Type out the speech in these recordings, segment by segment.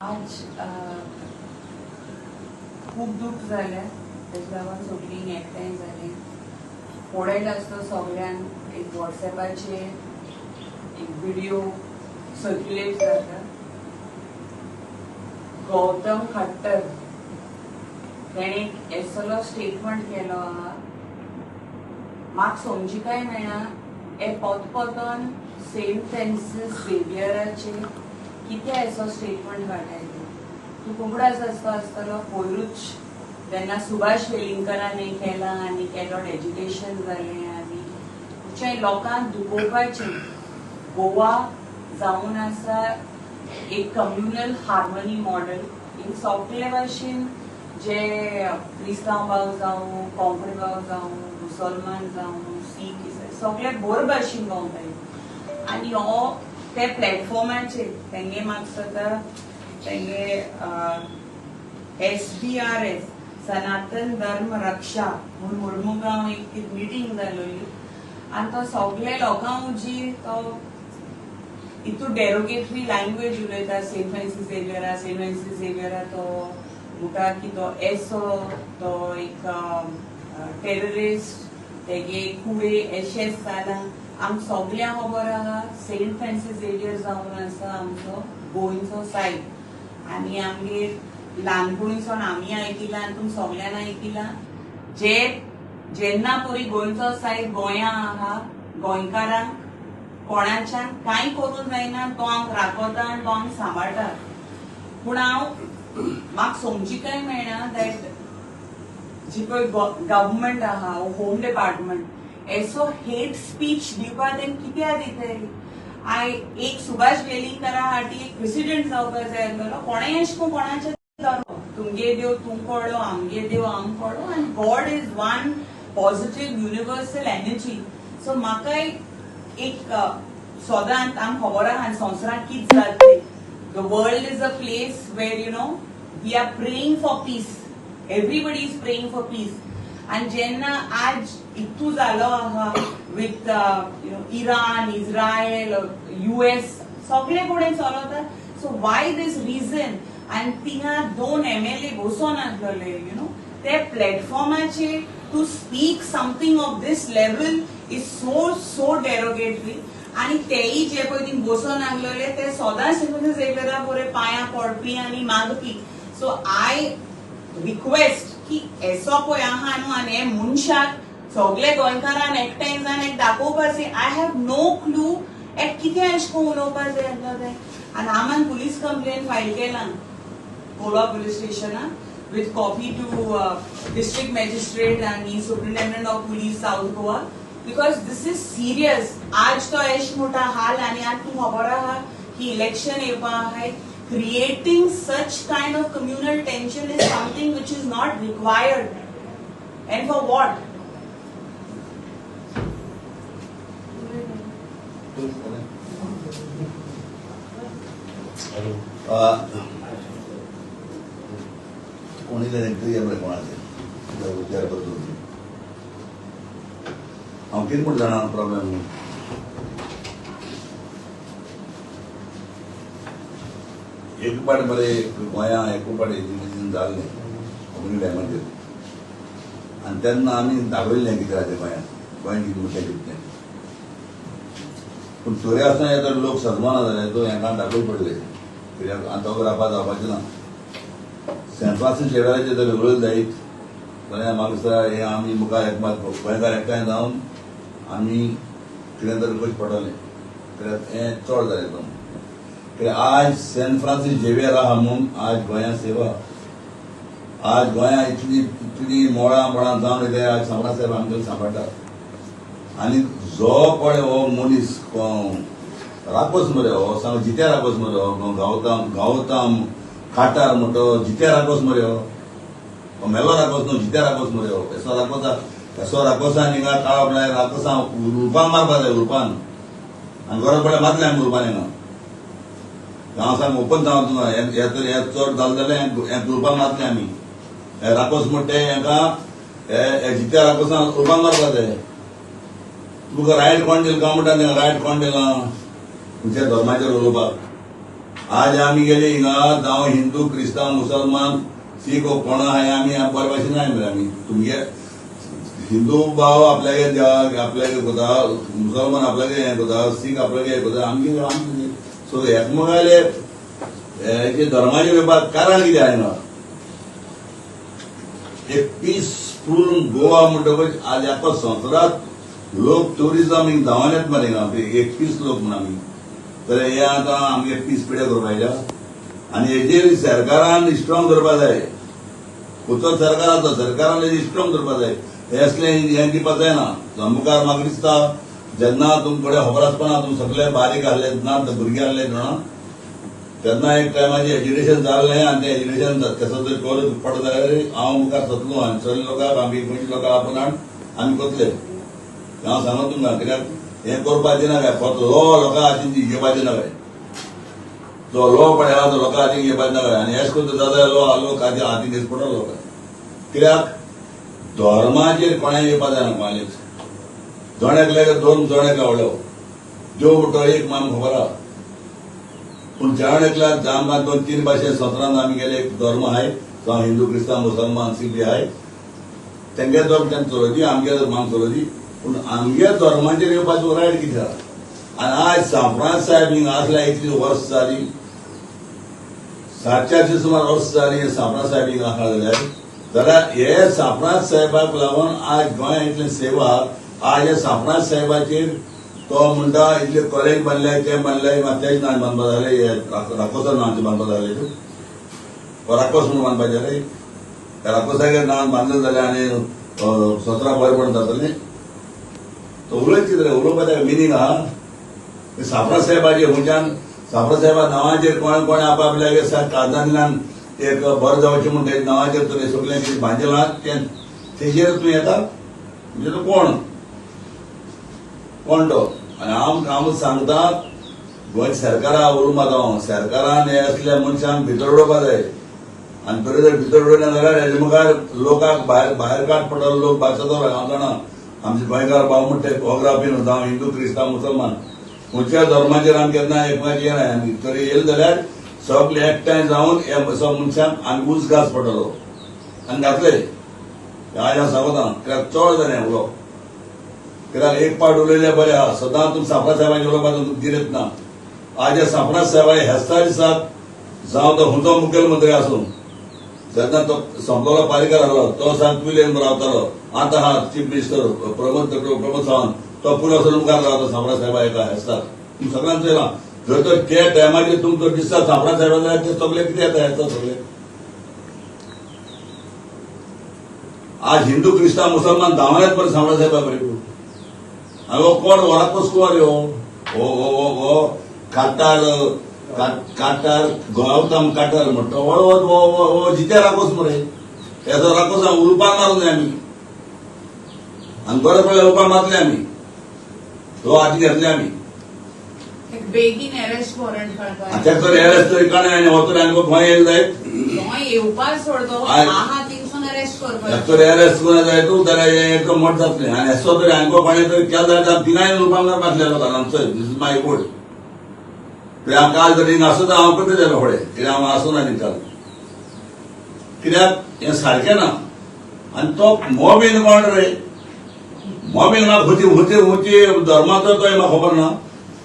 आज खूप दुःख जालें तेजे लागून सगळीं एकठांय जालीं. पळयलें आसता सगळ्यांक एक वॉट्सॅपाचेर एक व्हिडिओ सर्क्युलेट जाता. गौतम खट्टर तेणें एक एसलो स्टेटमेंट केलो आहा. म्हाका समजिकाय मेळना हे पोतपोतोन सेंट फ्रांसीस झेवियराचेर कितें असो स्टेटमेंट काडटाय. तूं खबरच आसतलो पयरूच जेन्ना सुभाष वेलिंगकरान हें केलां आनी कॅथॉड एज्युकेशन जालें आनी खुबशे लोकांक दुखोवपाचें. गोवा जावन आसा एक कम्युनल हार्मनी मॉडेल. इन सगळे भाशेन जे क्रिस्तांव भाव जावं, कोंकणी भाव जावं, मुसलमान जावं, सीख सगळे बरे भाशेन गावताय. आनी हो ते प्लॅटफॉर्माचेर तेंगे म्हाका सद्दां तेंगे SBRS सनातन धर्म रक्षा म्हणून मुर्मुगांव एक मिटींग जालोली आनी तो सगळे लोकांक उजी तो हितून डेरोगेटरी लँग्वेज उलयता. सेंट फ्रांसीस झेवियरा तो म्हणटा की तो एसो तो एक टेररिस्ट तेगे कुवे एशेच जाला. आमकां सगळ्यांक खबर आहा सेंट फ्रांसीस झेवियर जावन आसा आमचो गोंयचो सायट आनी आमगेर ल्हानपणीसून आमी आयकिलां आनी तुमी सगळ्यांनी आयकिलां जे जेन्ना परी गोंयचो सायट गोंयां आहा गोंयकारांक कोणाच्यान कांय करूंक जायना. तो आमकां राखता आनी तो आमकां सांबाळटा. पूण म्हाका समजिकाय मेळना दॅट जी पळय गव्हर्मेंट आहा होम डिपार्टमेंट एसो हेट स्पीच दिवपा तें कित्याक दिताय. एक सुभाष वेलिंगकरा हाटी एक प्रेसिडेंट जावपाक जाय आसलो. कोणें अशें करून कोणाचें जालो. तुमगे देव तुमकां कळ्ळो, आमगे देव आमकां कळ्ळो आनी God is one positive universal energy. So म्हाकाय एक सदांच आमकां खबर आहा संवसारांत कितें जाता. The world is a place where we are praying for peace. Everybody is praying for peace. आणि जेन्ना आज इतू जालो आहा विथ इरान, इस्रायल, US सगळे कडेन चलता. So why this reason. आनी थिंगा 2 MLA बसून आसलेले ते प्लॅटफॉर्माचेर to speak something of this level is so derogatory. आनी तेय जे पळय थिंग बसून आसलेले ते सदांच झेवियरा बरे पांयां पडपी आनी मागपी. सो आय रिक्वेस्ट की एसो पळय आहा न्हू आनी हे मनशाक सगळे गोंयकारान एकठांय जावन एक दाखोवपाचें. आय हॅव नो क्लू एक कितें अशें करून उलोवपाक जाय आसलो तें. आनी आमान पुलीस कंप्लेन फायल केलां कोलवा पुलीस स्टेशनान with copy to district magistrate आनी superintendent of police south Goa because this is serious. आज तो एश मोठा हाल आनी आज तुमकां खबर आहा की इलेक्शन येवपा आहाय. Creating such kind of communal tension is something which is not required. And for what? कोणीतरी कोणाचे विचार करतो हांव कितें म्हण जाणा प्रॉब्लेम. एक पाट मरे गोंया एक पाट एज्युकेशन जाल्लें कोंकणी टायमाचेर आनी तेन्ना आमी दाखयल्लें कितें जालें गोंयांत कितें मुखेल कितें. पूण तरी आसतना येता लोक सदमाना जाले तो हेका दाखय पडले कित्याक आतां तो रावपा जावपाचें ना. सेंट फ्रांसीस झेवियराचेर जर वेगळोच जायत जाल्यार म्हाका दिसता हें आमी मुखार गोंयकार एकठांय जावन आमी कितें तरी करचें पडटलें कित्याक हें चड जालें तो. आज सेंट फ्रांसीस झेवियर आहा म्हणून आज गोंया सेवा. आज गोंया इतली मोळां जावन येते. आज सामना साहेब आमकां सांबाळटा. आनी जो पळय हो मनीस राकोस मरे हो सांग जित्या राकोस मरे हो गांवताम खाटार म्हणटो जित्या राकोस मरे हो मेलो राकोस न्हू जित्या राकोस मरे हो. एसो राकोसान हिंगा काळप लाय राकोसां उरपान मारपा जाय उरपान आनी गरज पडल्यार मारतलें आमी उरपान हिंगा. हांव सांग ओपन जावन हे चड जालें जाल्यार हे ग्रुपान मारतले आमी. हे राकोस म्हणटे हेका हे जित्या राकोसान उरपान मारपा जाय. तुका रायट कोण दिला काय म्हणटा रायट कोण दिला तुमच्या धर्माचेर उलोवपाक. आज आम्ही गेले हिंगा जावं हिंदू क्रिस्तांव मुसलमान सीख हो कोण आहे आम्ही बरे भाशेन नाही मरे आम्ही तुमगे हिंदू भाव आपल्यागे देवा आपल्यागे कोता मुसलमान आपल्यागे हे कोता सीख आपल्यागे हे कोता आमगे सो एकमेकाले जे धर्माचे वेपार कारण कितें आहे ना एक पीसफुल गोवा म्हणटकच आज ह्या संवसारात लोक टुरिझम हिंग धांवल्यात मरे हिंगा 21 लोक म्हणून आमी तर हे आतां आमगे पीस पिड्या करपाच्या आनी हेजेर सरकारान स्ट्रॉंग धरपा जाय उतर सरकार आसा सरकारान हेजेर स्ट्रॉंग धरपा जाय हे असले हें दिवपा जायना मुखार म्हाका दिसता जेन्ना तुमचे कडेन खबर आसतना तुमी सगळे बारीक आहले ना भुरगे आहले जाणा तेन्ना एक टायमाचेर एज्युकेशन जाल्लें आनी तें एज्युकेशन कसो तरी करून पडटा जाल्यार हांव मुखार सरतलो आनी चड लोकांक आमी गोंयच्या लोकांक आपणान आमी करतले हांव सांगता तुमकां कित्याक हें करपाचें ना काय फक्त लॉ लोकां हातीन घेवपाचें ना काय जो लॉ पळयला तो लोकां हातीन घेवपाचें ना काय आनी अशें करून जाता लॉ लोक हातीन घेवचो पडटलो लोकांक कित्याक धर्माचेर कोणें येवपा जायना कोणालेच जोण्याक लागीं 2 जोण्याक आवडलो जो म्हणटो एक मान खबर आहा पूण जेवण आमकां 2-3 भाशेन सत्रांत आमी गेले धर्म आहाय जावं हिंदू क्रिस्तांव मुसलमान सीख बी आहाय तेंगे धर्म तेंका चलोवची आमगे धर्म आमकां चलोवची पूण आमगे धर्माचेर येवपाचो रायट कितें आहा आनी आज सांफ्रांज साहेब हिंगा आसल्या इतली वर्स जाली 450 सुमार वर्स जाली सांफ्रांज साहेब हिंगा आसा जाल्यार हे सांफ्रांज साहेबाक लागून आज गोंया इतलें सेवा आज हे सांफ्रांज साहेबाचेर तो म्हणटा इतले कॉलेज बांदले ते बांदले तेच नांव बांदपा जाले राकोसा नांवाचे बांदपा जाले राकोस म्हणून बांदपाचे जाले राकोसागे नांव बांदले जाले आनी 17 बरेपण जातले तो उलयत कितें उलोवपाचें मिनींग आहा सांफ्रांज साहेबाचेर हुंच्यान सांफ्रांज साहेबा नांवाचेर कोणे कोणे आपआपल्यागे काळजांतल्यान एक बरें जावचें म्हूण तेजे नांवाचेर तरी सगळें कितें बांदिलां तेजेर तूं येता म्हणजे तो कोण तो आनी हांव सांगता गोंय सरकारा उलोवपाक हांव सरकारान हे असल्या मनशांक भितर उडोवपा जाय आनी तरी जर भितर उडयना जाल्यार हेजे मुखार लोकांक भायर काड पडटलो लोक भाशेचो हांव जाणा आमचे गोंयकार भाव म्हणटा जॉग्राफीन जावं हिंदू क्रिस्तांव मुसलमान खंयच्या धर्माचेर आमी केन्ना एकमेकाचेर येनाय आनी तरी येयले जाल्यार सगळे एकठांय जावन हे मनशांक आमी उजगास पडटलो आनी घातले आज हांव सांगता कित्याक चड जालें उलोवप कित्याक एक पावट उलयलें बरें आहा सदां तुमी सांफ्रांज साहेबाचेर उलोवपाक तुमकां गिरेत ना आज हे सांफ्रांज साहेबाचे हेस्ता दिसाक जावं तो खंयचो मुखेलमंत्री आसूं जेन्ना तो संपलो पारीकर आहलो तो सांग पिलेन रावतालो आतां हा चीफ मिनिस्टर प्रमोद सावंत तो पुरो वचून मुखार रावता सांफ्रांज साहेबा एका हेस्ताक तुमी सगळ्यांक चोयलां जर तर ते टायमाचेर तुमकां दिसता सांफ्रांज साहेबा जाल्यार ते सगळे कितें येता हेस्ता सगळे आज हिंदू क्रिस्तांव मुसलमान धांवल्यात बरें सांफ्रांज साहेबा बरें आनी हो कोण वराकोस कुंवर हो काटार गौतम काटार म्हणटा हो जित्या राकोस मरे हेचो राकोस उलपान मारूं जाय आमी आनी बरे पळय उलपान मारले आमी तो हाती घेतले आमी बेगीन अरेस्ट वॉरंट काडपाक तेका तर अरेस्ट तरी काडे आनी हो तर आनी गोंय येयले जायत गोंय येवपाक सोडतो आहा थिंगसून अरेस्ट करपाक तर अरेस्ट करून जाय तूं जाल्यार एक मठ जातलें आनी हेसो तरी आनी कोणें तरी केलो जाल्यार तिनाय उलपान मारपाक लोकांक आमचो दीस इज माय वोट हांव काल तरी आसूं हांव करता जालो फुडें कित्याक हांव आसूं ना न्ही काल कित्याक हें सारकें ना आनी तो मोबीन कोण रे मोबीन म्हाका खंयची धर्माचो तो म्हाका खबर ना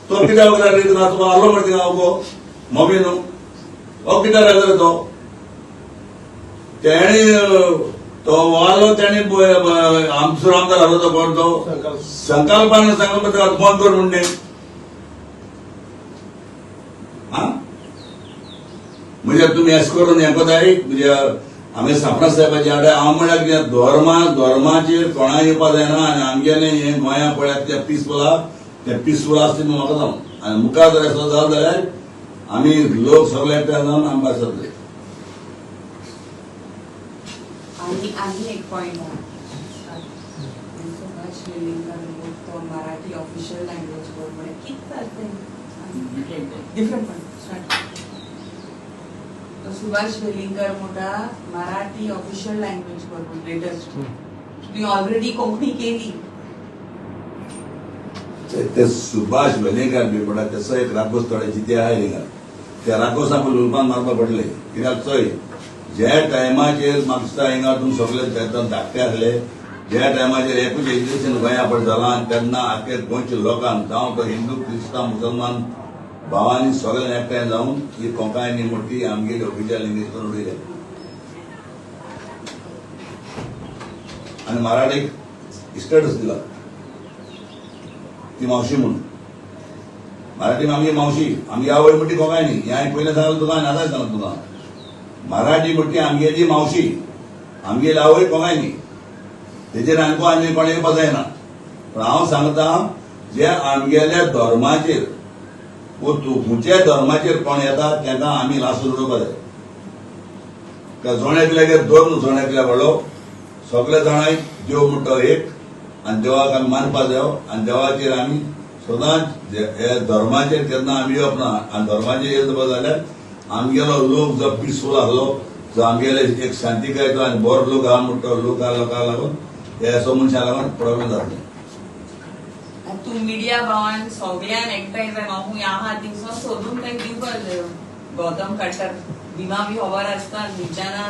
तो कित्याक वगैरे रीत ना तुका आलो म्हणटा हांव गो मोबीन हो कित्याक रावलो तो तेणी तो वालो तेणी आमचो आमदार आहलो तो कोण तो संकल्पान सांगून बंद कर म्हणणे म्हणजे तुम्ही हेच करून हें कोताय म्हणजे आमी सांफ्रांज साहेबाचे आडे हांव म्हळ्यार कितें धर्माचेर कोणाय येवपा जायना आनी आमगेलें हें गोंया पळयात तें पीसफूल आहा तें पीसफूल आसता तें म्हाका जावं आनी मुखार जर असो जालो जाल्यार आमी लोक सगळे एकठांय जावन आमी भायर सरतले आनी एक पॉइंट तो मराठी ऑफिशियल लँग्वेज बोर्ड कितें डिफरंट तो सुभाष वेलिंगकर म्हणटा Marathi official language board latest तुम्ही ऑलरेडी कोंकणी केली ते सुभाष वेलिंगकर बी म्हणटा तसो एक राकोस थोडे जिते आहे हिंगा त्या राकोसां पयलीं उलपान मारपा पडले कित्याक चोय ज्या टायमाचेर म्हाका दिसता हिंगा तूं सगळे धाकटे आसले ज्या टायमाचेर एकूच एज्युकेशन गोंया पड जालां तेन्ना आख्या गोंयच्या लोकांक जावं तो हिंदू क्रिस्तांव मुसलमान भावांनी सगळ्यांनी एकठांय जावन ही कोंकणी मोठी आमगेली ऑफिशियल इंग्लीश करून उडयले आनी मराठीक स्टेटस दिला ती मावशी म्हणून मराठी आमची मावशी आमची आवय म्हणटी कोंकणी हें हांवें पयलें सांगलें तुका आनी आतांय सांगलें तुका मराठी म्हणटी आमगेली मावशी आमगेली आवय कोंकणी तेजेर आनी कोणें येवपा जायना पूण हांव सांगता जे आमगेल्या धर्माचेर वो खंयच्याय धर्माचेर कोण येता तांकां आमी लासून उडोवपा जाय जोण्याकल्यागेर धर्म जोण्याकल्या व्हडलो सगळे जाणांक देव म्हणटा एक आनी देवाक आमी मानपा जायो आनी देवाचेर आमी सदांच हे धर्माचेर केन्ना आमी येवप ना आनी धर्माचेर येयलो जाल्यार आमगेलो लोक जो पिसफूल आसलो जो आमगेले एक शांतीकाय जो आनी बरो लोक आहा म्हणटा लोकांक लागून हे असो मनशाक लागून प्रॉब्लेम जातले तू मिडिया भावान सगळ्यान एकठांय जावन हांव ह्या हातीचो सोदून तांकां दिवपा जायो गौतम खट्टर विमा बी खबर आसता निचाना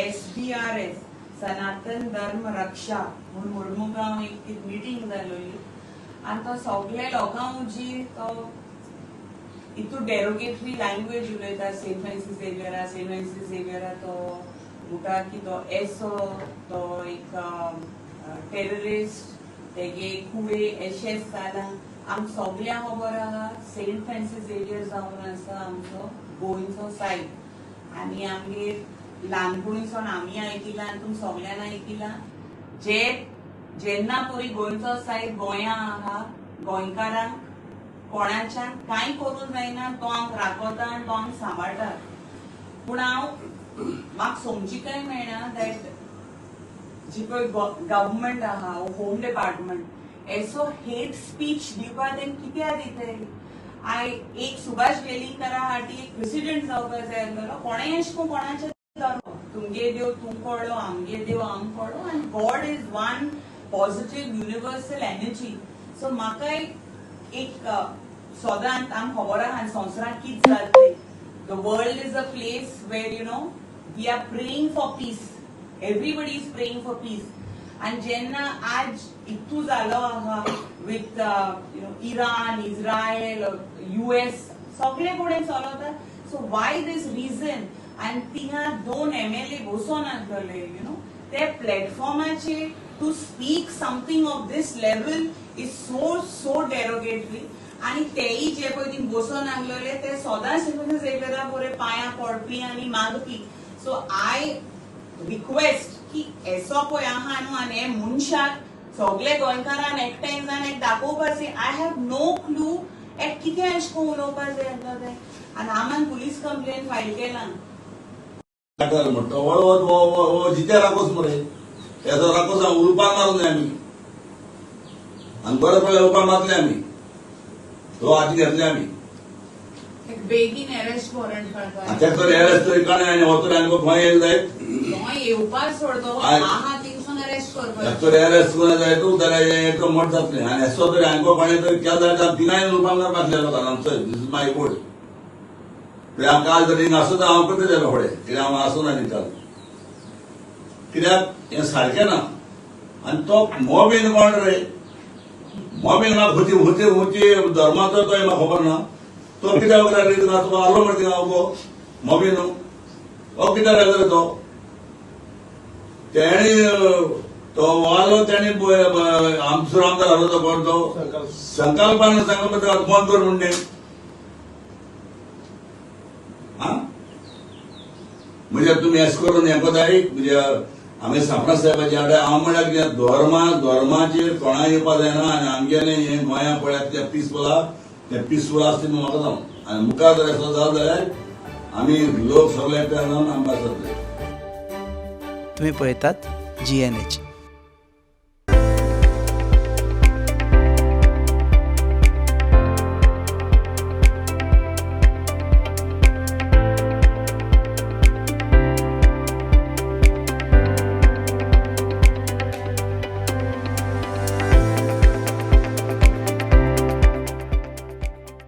SDRS सनातन धर्म रक्षा म्हणून मुर्मुगांव एक मिटींग जालोली आनी तो सगळे लोकांक उजी तो इतू डेरोगेटरी लँग्वेज उलयता सेंट फ्रांसीस झेवियरा तो म्हणटा की तो एसो तो एक टेररिस्ट तेगे कुवे एशेस जाला आमकां सगळ्यांक खबर आहा सेंट फ्रांसीस झेवियर जावन आसा आमचो गोंयचो सायट आनी आमगेर ल्हानपणीसून आमी आयकिला आनी तुमी सगळ्यांनी आयकिला जेन्ना परी गोंयचो सायट गोंयां आहा गोंयकारांक कोणाच्यान कांय करूंक जायना तो आमकां राखता आनी तो आमकां सांबाळटा पूण हांव म्हाका समजीकाय मेळना दॅट जी पळय गव्हर्मेंट आहा होम डिपार्टमेंट एसो हेट स्पीच दिवपा तें कित्याक दिताय एक सुभाष वेलिंगकरा हाटी एक प्रेसिडेंट जावपाक जाय आसलो कोणें अशें करून कोणाचें तुमगे देव तुमकां कळ्ळो आमगे देव आमकां कळ्ळो आनी God is one positive universal energy so म्हाका एक सदांच आमकां खबर आहा संवसारांत कितें जातलें the world is a place where you know we are praying for peace everybody is praying for peace आनी जेन्ना आज इतू जालो आहा with you know Iran Israel US सगळे कडेन चलता सो वाय दिस रिजन आनी थिंगा 2 MLA बसून आसलेले यू नो ते प्लॅटफॉर्माचेर to speak something of this level is so derogatory आनी तेयी जे पळय थिंग बसून आसलेले ते सदांच झेवियरा बरें पांयां पडपी आनी मागपी सो आय रिक्वेस्ट की एसो पळय आहा न्हू आनी हे मनशाक सगळे गोंयकारान एकठांय जावन एक दाखोवपाचें I have no clue at कितें अशें करून उलोवपाक जाय आसलो तें आनी हांवें पुलीस कंप्लेन फायल केला म्हणटा जित्या राकोस मरे याचो राकोस उलपान मारले आमी आनी बरे पळय उलपान मारले आमी तो हाती घेतले आमी बेगीन अरेस्ट वॉरंट काडपाक तेका तर अरेस्ट तरी काणे आनी हो तर आनी खंय येयला जाय गोंय येवपाक सोडतो आहा थिंगसून अरेस्ट करपाक तर अरेस्ट करून जाय तूं जाल्यार एक मोठ जातलें आनी हेसो तरी आनी कोणें तरी केलो जाल्यार तिनाय उलपान मारपाक लोकांक आमचो दीस इज माय वोट हांव काल तरी आसूं हांव करता जालो फुडें कित्याक हांव आसूं ना दिता कित्याक हें सारकें ना आनी तो मोबीन कोण रे मोबीन म्हाका खंयची धर्माचो तो म्हाका खबर ना तो कित्याक वगैरे रे तुका तुका आलो म्हणटा थिंगा गो मोबीन हो कित्याक लागलो तो तेणी तो वालो तेणी आमचो आमदार आसलो तो कोण तो संकल्पान बंद कर म्हणणे म्हणजे तुम्ही अशें करून हें कोताय म्हणजे आमी सापडा साहेबाचे आडे हांव म्हळ्यार कितें धर्माचेर कोणाय येवपा जायना आनी आमगेलें हें गोंया पळयात तें पिसफूल आसता तें म्हाका जावन आनी मुखार जर असो जालो जाल्यार आमी लोक सगळे एकठांय जावन आमकां जातले तुम्ही पळयतात GNH.